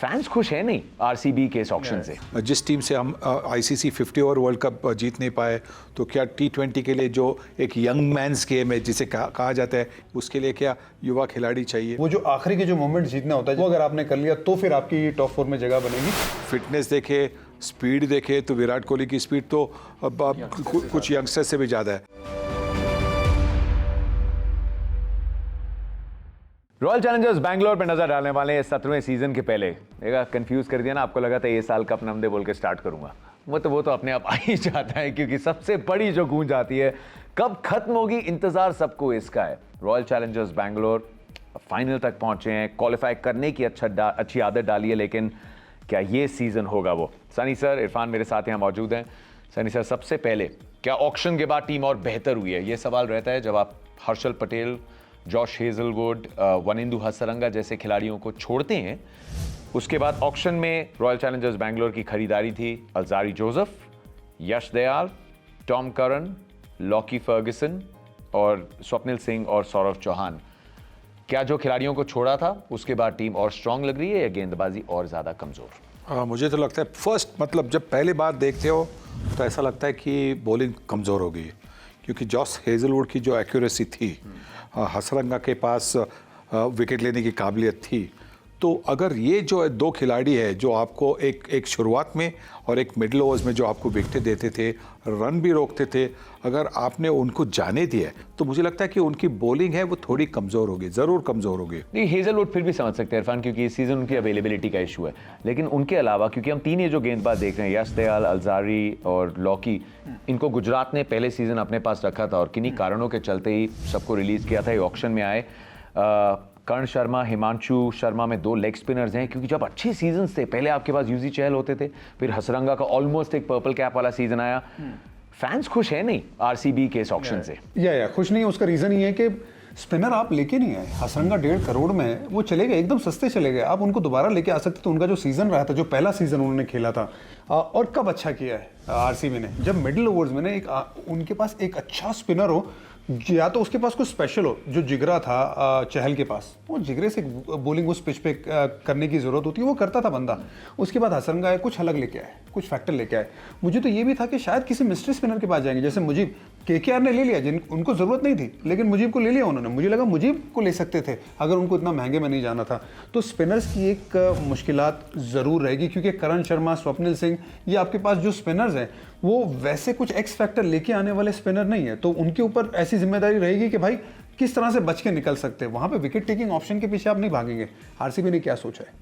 Fans खुश है नहीं आरसीबी के इस ऑक्शन से। जिस टीम से हम आईसीसी 50 ओवर वर्ल्ड कप जीत नहीं पाए, तो क्या T20 के लिए जो एक यंग मैन्स गेम है जिसे कहा जाता है, उसके लिए क्या युवा खिलाड़ी चाहिए? वो जो आखिरी के जो मोमेंट जीतना होता है, वो अगर आपने कर लिया तो फिर आपकी टॉप 4 में जगह बनेगी। फिटनेस देखे, स्पीड देखे तो विराट कोहली की स्पीड तो अब कुछ यंगस्टर से भी ज़्यादा है। रॉयल चैलेंजर्स बैंगलोर पे नजर डालने वाले हैं 17वें सीजन के पहले। एक कंफ्यूज कर दिया ना आपको, लगा था ये साल कप नमदे बोल के स्टार्ट करूंगा। वो तो अपने आप आ ही जाता है, क्योंकि सबसे बड़ी जो गूंज आती है कब खत्म होगी, इंतजार सबको इसका है। रॉयल चैलेंजर्स बैंगलोर फाइनल तक पहुंचे हैं, क्वालिफाई करने की अच्छी आदत डाली है, लेकिन क्या ये सीजन होगा वो? सनी सर, इरफान मेरे साथ यहाँ मौजूद हैं। सनी सर, सबसे पहले क्या ऑक्शन के बाद टीम और बेहतर हुई है? ये सवाल रहता है जब आप हर्षल पटेल, जॉश हेजलवुड, वनिंदु हसरंगा जैसे खिलाड़ियों को छोड़ते हैं। उसके बाद ऑक्शन में रॉयल चैलेंजर्स बैंगलोर की खरीदारी थी Alzarri Joseph, Yash Dayal, Tom Curran, Lockie Ferguson और स्वप्निल सिंह और सौरव चौहान। क्या जो खिलाड़ियों को छोड़ा था उसके बाद टीम और स्ट्रांग लग रही है या गेंदबाजी और ज़्यादा कमज़ोर? मुझे तो लगता है फर्स्ट मतलब जब पहली बार देखते हो तो ऐसा लगता है कि बॉलिंग कमज़ोर हो गई, क्योंकि जॉश हेजलवुड की जो एक्यूरेसी थी, हसरंगा के पास विकेट लेने की काबिलियत थी। तो अगर ये जो दो खिलाड़ी है जो आपको एक शुरुआत में और एक मिडिल ओवर्स में जो आपको विकेटें देते थे, रन भी रोकते थे, अगर आपने उनको जाने दिया तो मुझे लगता है कि उनकी बॉलिंग है वो थोड़ी कमज़ोर होगी, ज़रूर कमज़ोर होगी। नहीं, हेजलवुड फिर भी समझ सकते हैं इरफान, क्योंकि इस सीज़न उनकी अवेलेबिलिटी का इशू है। लेकिन उनके अलावा, क्योंकि हम तीन ये जो गेंदबाज देख रहे हैं, यश दयाल, अल्जारी और लॉकी, इनको गुजरात ने पहले सीज़न अपने पास रखा था और किन्हीं कारणों के चलते ही सबको रिलीज़ किया था। ये ऑक्शन में आए। कर्ण शर्मा, हिमांशु शर्मा में दो लेग स्पिनर्स हैं, क्योंकि जब अच्छे सीजन्स थे पहले आपके पास यूजी चहल होते थे, फिर हसरंगा का ऑलमोस्ट एक पर्पल कैप वाला सीजन आया। फैंस खुश है नहीं आरसीबी के इस ऑक्शन से? या खुश नहीं है। उसका रीजन ये है कि स्पिनर आप लेके नहीं आए। हसरंगा 1.5 करोड़ में वो चले गए, एकदम सस्ते चले गए। आप उनको दोबारा लेके आ सकते, तो उनका जो सीजन रहा था, जो पहला सीजन उन्होंने खेला था, और कब अच्छा किया है आरसीबी ने, जब मिडिल ओवर्स में ना उनके पास एक अच्छा स्पिनर हो, या तो उसके पास कुछ स्पेशल हो, जो जिगरा था चहल के पास, वो जिगरे से बॉलिंग उस पिच पे करने की जरूरत होती है, वो करता था बंदा। उसके बाद हसरंगा आए, कुछ अलग लेके आए, कुछ फैक्टर लेके आए। मुझे तो ये भी था कि शायद किसी मिस्ट्री स्पिनर के पास जाएंगे, जैसे मुजीब। केकेआर ने ले लिया, जिन उनको जरूरत नहीं थी, लेकिन मुजीब को ले लिया उन्होंने। मुझे लगा मुजीब को ले सकते थे अगर उनको इतना महंगे में नहीं जाना था। तो स्पिनर्स की एक मुश्किलात जरूर रहेगी, क्योंकि करण शर्मा, स्वप्निल सिंह, ये आपके पास जो स्पिनर्स हैं वो वैसे कुछ एक्स फैक्टर लेके आने वाले स्पिनर नहीं है। तो उनके ऊपर ऐसी जिम्मेदारी रहेगी कि भाई किस तरह से बच के निकल सकते हैं। वहां पे विकेट टेकिंग ऑप्शन के पीछे आप नहीं भागेंगे। आरसीबी ने क्या सोचा है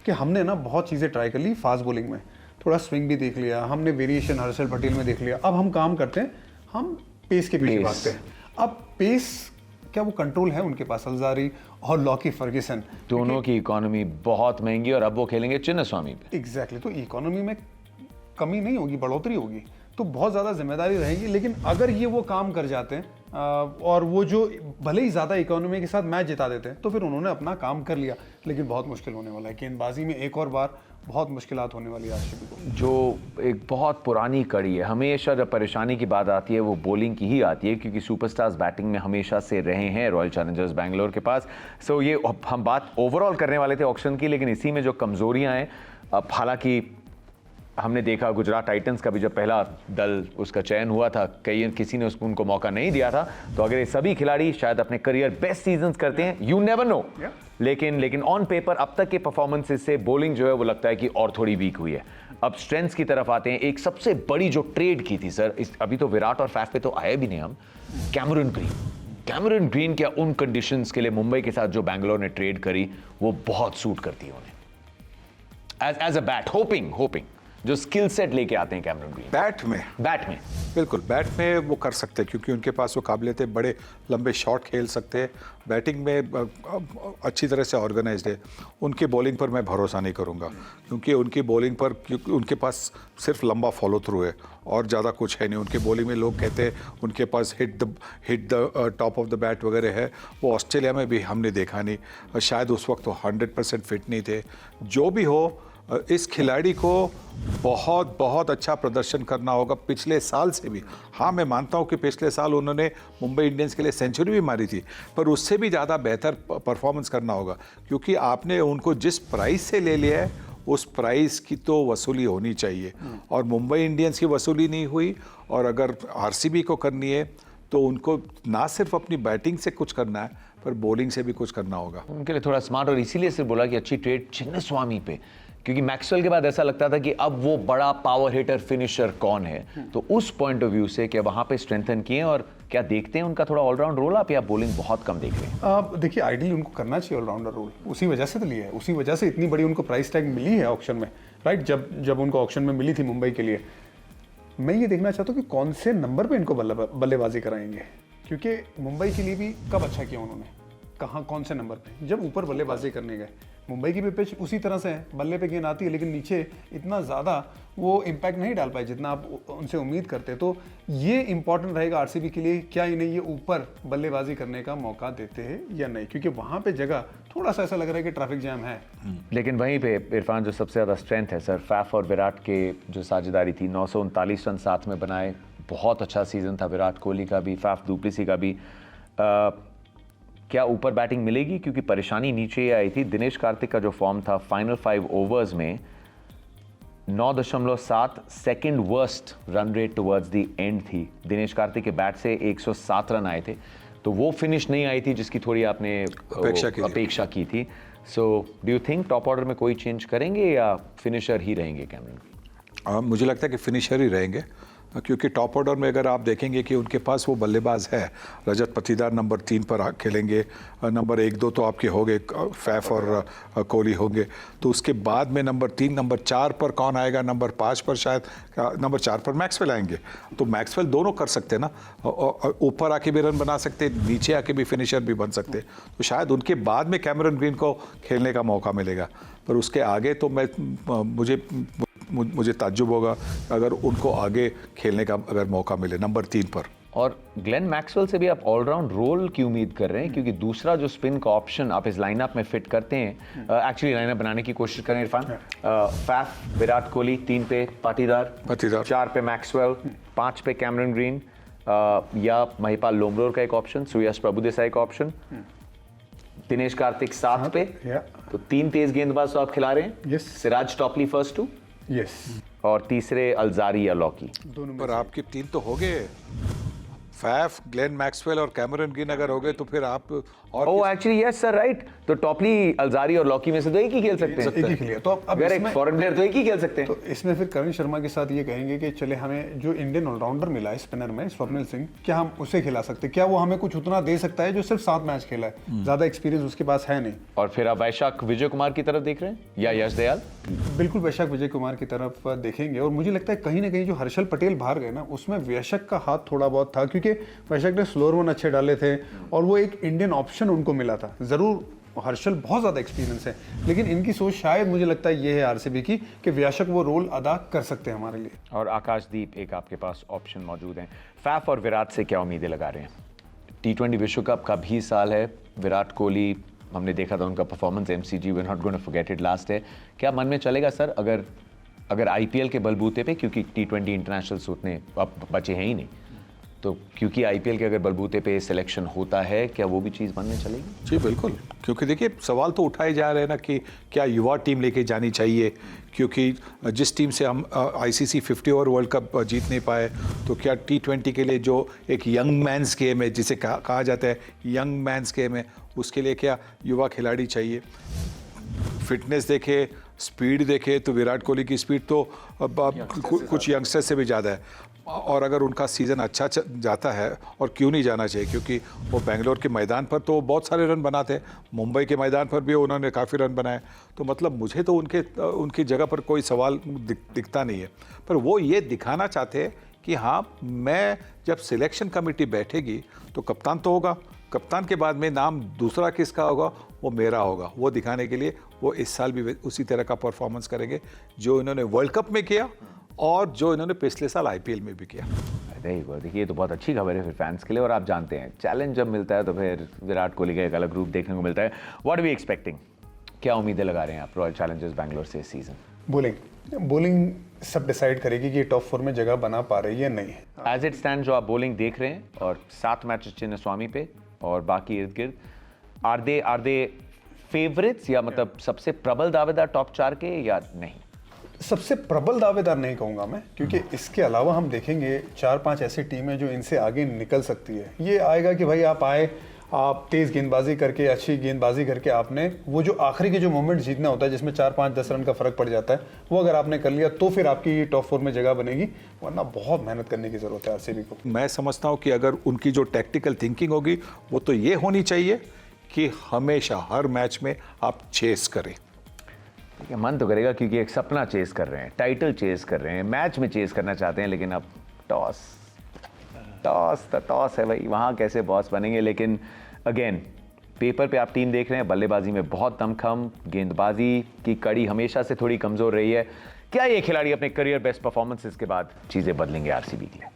कि हमने ना बहुत चीज़ें ट्राई कर ली फास्ट बॉलिंग में, थोड़ा स्विंग भी देख लिया हमने, वेरिएशन हर्षल पटेल में देख लिया। अब हम काम करते हैं, हम पेस के पीछे भागते हैं। अब पेस क्या वो कंट्रोल है उनके पास? अल्जारी और लॉकी फर्ग्यूसन दोनों की इकोनॉमी बहुत महंगी, और अब वो खेलेंगे चिन्नस्वामी पे। एग्जैक्टली। तो इकोनॉमी में कमी नहीं होगी, बढ़ोतरी होगी, तो बहुत ज़्यादा जिम्मेदारी रहेगी। लेकिन अगर ये वो काम कर जाते हैं और वो जो भले ही ज़्यादा इकोनॉमी के साथ मैच जिता देते हैं, तो फिर उन्होंने अपना काम कर लिया। लेकिन बहुत मुश्किल होने वाला है, गेंदबाजी में एक और बार बहुत मुश्किलात होने वाली है आरसीबी को। जो एक बहुत पुरानी कड़ी है, हमेशा जब परेशानी की बात आती है वो बॉलिंग की ही आती है, क्योंकि सुपरस्टार्स बैटिंग में हमेशा से रहे हैं रॉयल चैलेंजर्स बैंगलोर के पास। सो ये हम बात ओवरऑल करने वाले थे ऑक्शन की, लेकिन इसी में जो कमजोरियां हैं, अब हालांकि हमने देखा गुजरात टाइटंस का भी जब पहला दल उसका चयन हुआ था, किसी ने उनको मौका नहीं दिया था। तो अगर ये सभी खिलाड़ी शायद अपने करियर बेस्ट सीजन्स करते हैं, यू नेवर नो, लेकिन ऑन पेपर अब तक के परफॉर्मेंसेस से बॉलिंग जो है वो लगता है कि और थोड़ी वीक हुई है। अब स्ट्रेंथ्स की तरफ आते हैं। एक सबसे बड़ी जो ट्रेड की थी सर, अभी तो विराट और फैफ पे तो आए भी नहीं हम, कैमरन ग्रीन क्या उन कंडीशंस के लिए मुंबई के साथ जो बैंगलोर ने ट्रेड करी वो बहुत सूट करती है उन्हें एज अ बैट, होपिंग जो स्किल सेट लेके आते हैं कैमरन ग्रीन। बैट में बिल्कुल, बैट में वो कर सकते हैं, क्योंकि उनके पास वो काबिलियत है, बड़े लंबे शॉट खेल सकते हैं। बैटिंग में अच्छी तरह से ऑर्गेनाइज्ड है। उनकी बॉलिंग पर मैं भरोसा नहीं करूंगा, क्योंकि उनकी बॉलिंग पर उनके पास सिर्फ लंबा फॉलो थ्रू है और ज़्यादा कुछ है नहीं। उनकी बॉलिंग में लोग कहते हैं उनके पास hit the top of the bat वगैरह है, वो ऑस्ट्रेलिया में भी हमने देखा नहीं। शायद उस वक्त वो 100% फिट नहीं थे। जो भी हो, इस खिलाड़ी को बहुत अच्छा प्रदर्शन करना होगा पिछले साल से भी। हाँ, मैं मानता हूँ कि पिछले साल उन्होंने मुंबई इंडियंस के लिए सेंचुरी भी मारी थी, पर उससे भी ज़्यादा बेहतर परफॉर्मेंस करना होगा, क्योंकि आपने उनको जिस प्राइस से ले लिया है उस प्राइस की तो वसूली होनी चाहिए। और मुंबई इंडियंस की वसूली नहीं हुई, और अगर आरसीबी को करनी है तो उनको ना सिर्फ अपनी बैटिंग से कुछ करना है, पर बॉलिंग से भी कुछ करना होगा। उनके लिए थोड़ा स्मार्ट, और इसीलिए सिर्फ बोला कि अच्छी ट्रेड चिन्नस्वामी पे, क्योंकि मैक्सवेल के बाद ऐसा लगता था कि अब वो बड़ा पावर हिटर फिनिशर कौन है। तो उस पॉइंट ऑफ व्यू से क्या वहां पे स्ट्रेंथन किए, और क्या देखते हैं उनका थोड़ा ऑलराउंड रोल आप, या बॉलिंग बहुत कम देख रहे हैं? आप देखिए, आइडियली उनको करना चाहिए ऑलराउंडर रोल, उसी वजह से तो लिया है, उसी वजह से इतनी बड़ी उनको प्राइस टैग मिली है ऑक्शन में, राइट। जब उनको ऑक्शन में मिली थी मुंबई के लिए, मैं ये देखना चाहता हूँ कि कौन से नंबर पे इनको बल्लेबाजी कराएंगे, क्योंकि मुंबई के लिए भी कब अच्छा किया उन्होंने, कहाँ कौन से नंबर पे, जब ऊपर बल्लेबाजी करने गए। मुंबई की भी पिच उसी तरह से है, बल्ले पे गेंद आती है, लेकिन नीचे इतना ज़्यादा वो इम्पैक्ट नहीं डाल पाए जितना आप उनसे उम्मीद करते। तो ये इंपॉर्टेंट रहेगा आरसीबी के लिए, क्या इन्हें ये ऊपर बल्लेबाजी करने का मौका देते हैं या नहीं, क्योंकि वहाँ पे जगह थोड़ा सा ऐसा लग रहा है कि ट्रैफिक जैम है। लेकिन वहीं पे इरफान जो सबसे ज़्यादा स्ट्रेंथ है सर, फैफ और विराट के जो साझेदारी थी, 939 रन साथ में बनाए, बहुत अच्छा सीजन था विराट कोहली का भी, फैफ डुप्लेसी का भी। क्या ऊपर बैटिंग मिलेगी, क्योंकि परेशानी नीचे ही आई थी। दिनेश कार्तिक का जो फॉर्म था फाइनल 5 ओवर्स में 9.7 second worst run rate towards the end थी। दिनेश कार्तिक के बैट से 107 रन आए थे, तो वो फिनिश नहीं आई थी जिसकी थोड़ी आपने अपेक्षा की थी। So do you think top order में कोई चेंज करेंगे या फिनिशर ही रहेंगे कैमरन? मुझे लगता है कि फिनिशर ही रहेंगे, क्योंकि टॉप ऑर्डर में अगर आप देखेंगे कि उनके पास वो बल्लेबाज है। रजत पाटीदार नंबर 3 पर खेलेंगे, नंबर 1, 2 तो आपके हो गए, फैफ और कोहली होंगे। तो उसके बाद में नंबर 3, नंबर 4 पर कौन आएगा, नंबर 5 पर शायद, नंबर 4 पर मैक्सवेल आएंगे। तो मैक्सवेल दोनों कर सकते हैं ना, ऊपर आके भी रन बना सकते, नीचे आके भी फिनिशर भी बन सकते। तो शायद उनके बाद में कैमरन ग्रीन को खेलने का मौका मिलेगा, पर उसके आगे तो मुझे ताज्जुब होगा अगर उनको आगे खेलने का अगर मौका मिले नंबर 3 पर। और ग्लेन मैक्सवेल से भी आप ऑलराउंड रोल की उम्मीद कर रहे हैं, क्योंकि दूसरा जो स्पिन का ऑप्शन आप इस लाइनअप में फिट करते हैं, एक्चुअली लाइनअप बनाने की कोशिश करें इरफान, फैफ, विराट कोहली, 3 पे पाटीदार, 4 पे मैक्सवेल, 5 पे कैमरन ग्रीन, या महिपाल लोमरोर का एक ऑप्शन, सुयश प्रभुदेसाई का ऑप्शन, दिनेश कार्तिक 7 पे, तो 3 तेज गेंदबाज तो आप खिला रहे हैं। सिराज टॉपली फर्स्ट 2, यस, और तीसरे अलजारी या लॉकी। पर आपके 3 तो हो गए, फैफ, ग्लेन मैक्सवेल और कैमरन ग्रीन अगर हो गए तो फिर आप ओह एक्चुअली यस सर, राइट। तो टॉपली, अलजारी और लॉकी में से तो एक ही खेल सकते हैं। एक ही खेलिए तो अब अगर एक फॉरेन प्लेयर तो एक ही खेल सकते हैं। तो इसमें फिर करण शर्मा के साथ ये कहेंगे कि चले हमें जो इंडियन ऑलराउंडर मिला है स्पिनर में, स्वप्निल सिंह, क्या हम उसे खिला सकते हैं? क्या वो हमें कुछ उतना दे सकता है जो सिर्फ 7 मैच खेला है? ज्यादा एक्सपीरियंस उसके पास है नहीं। और फिर आप वैशाख विजय कुमार की तरफ देख रहे हैं या यश दयाल? बिल्कुल वैशाख विजय कुमार की तरफ देखेंगे, और मुझे लगता है कहीं ना कहीं जो हर्षल पटेल बाहर गए ना, उसमें वैशाख का हाथ थोड़ा बहुत था, क्योंकि वैशाख ने स्लोअर वन अच्छे डाले थे और वो एक इंडियन ऑप्शन उनको मिला था। जरूर हर्षल बहुत ज्यादा एक्सपीरियंस है, लेकिन इनकी सोच शायद मुझे लगता है ये है आरसीबी की कि वैशाख वो रोल अदा कर सकते हैं हमारे लिए। और आकाशदीप एक आपके पास ऑप्शन मौजूद हैं। फैफ और विराट से क्या उम्मीदें लगा रहे हैं? T20 विश्व कप का भी साल है, विराट कोहली हमने देखा था उनका performance MCG, we are not going to forget it, last है। क्या मन में चलेगा सर अगर IPL के बलबूते पे, क्योंकि T20 इंटरनेशनल्स उतने अब बचे हैं ही नहीं, तो क्योंकि IPL के अगर बलबूते पे सिलेक्शन होता है, क्या वो भी चीज़ मन में चलेगी? जी बिल्कुल, क्योंकि देखिए सवाल तो उठाए जा रहे हैं ना कि क्या युवा टीम लेके जानी चाहिए, क्योंकि जिस टीम से हम ICC 50 ओवर वर्ल्ड कप जीत नहीं पाए, तो क्या T20 के लिए जो एक यंग मैन्स गेम है, जिसे कहा जाता है यंग मैन्स गेम है, उसके लिए क्या युवा खिलाड़ी चाहिए? फिटनेस देखे, स्पीड देखे तो विराट कोहली की स्पीड तो कुछ यंगस्टर से भी ज़्यादा है, और अगर उनका सीज़न अच्छा जाता है, और क्यों नहीं जाना चाहिए, क्योंकि वो बेंगलोर के मैदान पर तो बहुत सारे रन बनाते, मुंबई के मैदान पर भी उन्होंने काफ़ी रन बनाए। तो मतलब मुझे तो उनकी जगह पर कोई सवाल दिखता नहीं है, पर वो ये दिखाना चाहते हैं कि हाँ, मैं जब सिलेक्शन कमेटी बैठेगी तो कप्तान तो होगा, कप्तान के बाद में नाम दूसरा किसका होगा, वो मेरा होगा। वो दिखाने के लिए वो इस साल भी उसी तरह का परफॉर्मेंस करेंगे जो इन्होंने वर्ल्ड कप में किया और जो इन्होंने पिछले साल IPL में भी किया। देखिए, ये तो बहुत अच्छी खबर है फिर फैंस के लिए। और आप जानते हैं चैलेंज जब मिलता है तो फिर विराट कोहली का एक अलग रूप देखने को मिलता है। What are we expecting? क्या उम्मीदें लगा रहे हैं आप रॉयल चैलेंजर्स बैंगलोर से इस सीजन? बॉलिंग सब डिसाइड करेगी कि ये टॉप 4 में जगह बना पा रही है या नहीं। एज इट स्टैंड जो आप बॉलिंग देख रहे हैं और 7 मैचेस चिन्नस्वामी पे और बाकी इर्द गिर्द, आर दे फेवरेट्स या मतलब सबसे प्रबल दावेदार टॉप 4 के या नहीं? सबसे प्रबल दावेदार नहीं कहूंगा मैं, क्योंकि इसके अलावा हम देखेंगे 4-5 ऐसी टीमें जो इनसे आगे निकल सकती है। ये आएगा कि भाई आप आए, आप तेज गेंदबाजी करके, अच्छी गेंदबाजी करके आपने वो जो आखिरी के जो मोमेंट जीतना होता है जिसमें 4-5-10 रन का फर्क पड़ जाता है, वो अगर आपने कर लिया तो फिर आपकी टॉप 4 में जगह बनेगी, वरना बहुत मेहनत करने की जरूरत है आरसीबी को। मैं समझता हूं कि अगर उनकी जो टैक्टिकल थिंकिंग होगी वो तो ये होनी चाहिए कि हमेशा हर मैच में आप चेस करें। ठीक है, मन तो करेगा क्योंकि एक सपना चेस कर रहे हैं, टाइटल चेस कर रहे हैं, मैच में चेस करना चाहते हैं, लेकिन अब टॉस है भाई, वहाँ कैसे बॉस बनेंगे। लेकिन अगेन पेपर पे आप टीम देख रहे हैं, बल्लेबाजी में बहुत दमखम, गेंदबाजी की कड़ी हमेशा से थोड़ी कमज़ोर रही है। क्या ये खिलाड़ी अपने करियर बेस्ट परफॉर्मेंसेस के बाद चीज़ें बदलेंगे आरसीबी के लिए?